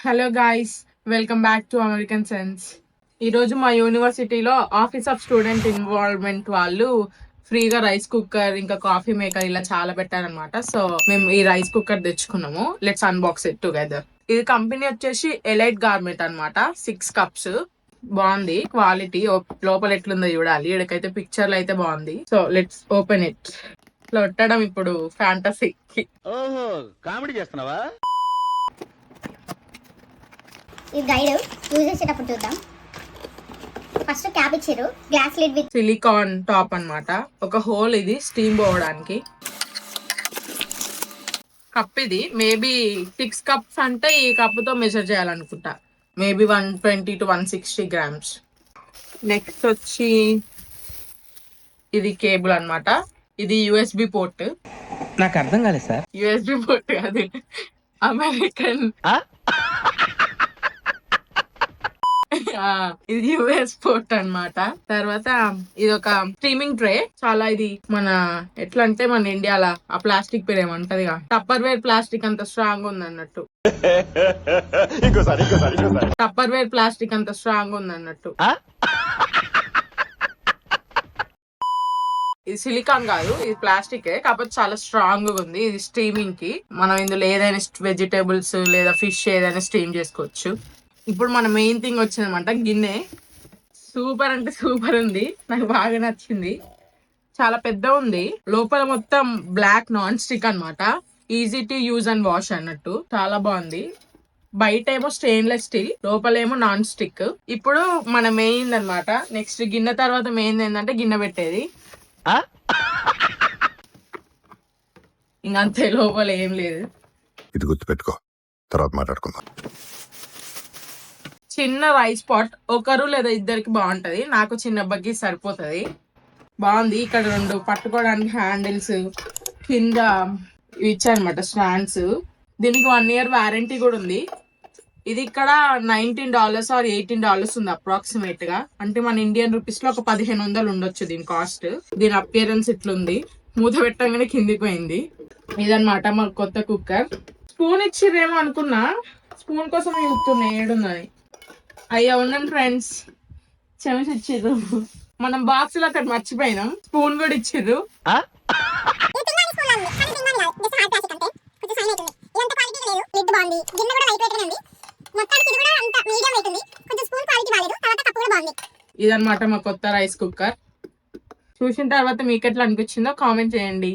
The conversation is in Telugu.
Hello guys, welcome back to American Sense. ఈరోజు మా యూనివర్సిటీలో ఆఫీస్ ఆఫ్ స్టూడెంట్ ఇన్వాల్వ్మెంట్ వాళ్ళు ఫ్రీగా రైస్ కుక్కర్ ఇంకా కాఫీ మేకర్ ఇలా చాలా పెట్టారనమాట. సో మేము ఈ రైస్ కుక్కర్ తెచ్చుకున్నాము. Let's unbox it together. ఇది కంపెనీ వచ్చేసి ఎలైట్ గార్మెంట్ అనమాట. 6 cups. బాగుంది క్వాలిటీ. లోపల ఎట్లుందో చూడాలి. ఇక్కడైతే పిక్చర్లు అయితే బాగుంది. So let's open it. ఇట్లా కొట్టడం ఇప్పుడు ఫ్యాంటసీ. ఓహో, కామెడీ చేస్తున్నావా? ఈ గైడ్ యూజ్ చేసేటప్పుడు చూద్దాం. ఫస్ట్ క్యాప్ ఇచ్చారు, glass lid with silicon top అన్నమాట. ఒక హోల్ ఇది స్టీమ్ పోవడానికి. కప్ ఇది మేబీ 6 cups అంటే ఈ కప్పుతో మెజర్ చేయాలనుకుంటా. Maybe 120 to 160 grams. నెక్స్ట్ వచ్చి ఇది కేబుల్ అన్నమాట. ఇది యూఎస్బి పోర్ట్. నాకు అర్థం కాలేదు సార్. యూఎస్బి పోర్ట్ కాదు, అమెరికన్. ఇది యుఎస్ పోర్ట్ అన్నమాట. తర్వాత ఇది ఒక స్ట్రీమింగ్ ట్రే. చాలా ఇది మన ఎట్లా అంటే మన ఇండియాలో ఆ ప్లాస్టిక్ పేరు ఏమంటదిగా, టప్పర్ వేర్ ప్లాస్టిక్ అంత స్ట్రాంగ్ ఉంది అన్నట్టు. టప్పర్ వేర్ ప్లాస్టిక్ అంత స్ట్రాంగ్ ఉంది అన్నట్టు. ఇది సిలికాన్ కాదు, ఇది ప్లాస్టిక్, కాకపోతే చాలా స్ట్రాంగ్ గా ఉంది. ఇది స్టీమింగ్ కి మనం ఇందులో ఏదైనా వెజిటేబుల్స్ లేదా ఫిష్ ఏదైనా స్టీమ్ చేసుకోవచ్చు. ఇప్పుడు మన మెయిన్ థింగ్ వచ్చిందనమాట, గిన్నె. సూపర్ అంటే సూపర్ ఉంది, నాకు బాగా నచ్చింది. చాలా పెద్ద ఉంది. లోపల మొత్తం బ్లాక్ నాన్ స్టిక్ అనమాట. Easy to use and wash అన్నట్టు. చాలా బాగుంది. బయట ఏమో స్టెయిన్లెస్ స్టీల్, లోపలేమో నాన్ స్టిక్. ఇప్పుడు మన మెయిన్ అనమాట. నెక్స్ట్ గిన్నె తర్వాత మెయిన్ ఏంటంటే గిన్నె పెట్టేది. ఇంకంతే, లోపల ఏం లేదు. ఇది గుర్తుపెట్టుకో, తర్వాత మాట్లాడుకుందాం. చిన్న రైస్ పాట్ ఒకరు లేదా ఇద్దరికి బాగుంటది. నాకు చిన్న బగ్గి సరిపోతుంది. బాగుంది. ఇక్కడ 2 పట్టుకోవడానికి హ్యాండిల్స్, కింద ఇచ్చారనమాట స్టాండ్స్. దీనికి 1 year వారంటీ కూడా ఉంది. ఇది ఇక్కడ $19 or $18 ఉంది అప్రాక్సిమేట్ గా. అంటే మన ఇండియన్ రూపీస్ లో ఒక 1500 ఉండొచ్చు దీని కాస్ట్. దీని అపియరెన్స్ ఇట్లుంది. మూత పెట్టగానే కిందికి పోయింది. ఇదనమాట మా కొత్త కుక్కర్. స్పూన్ ఇచ్చిర్రేమో అనుకున్నా, స్పూన్ కోసం చూస్తున్నా ఏడుందని. అయ్యా ఉండండి ఫ్రెండ్స్, చెమిచి ఇచ్చిర్రు. మనం బాక్స్ లో అక్కడ మర్చిపోయినాం. స్పూన్ కూడా ఇచ్చిర్రు. ఇదన్నమాట మా కొత్త రైస్ కుక్కర్. చూసిన తర్వాత మీకు ఎట్లా అనిపించిందో కామెంట్ చేయండి.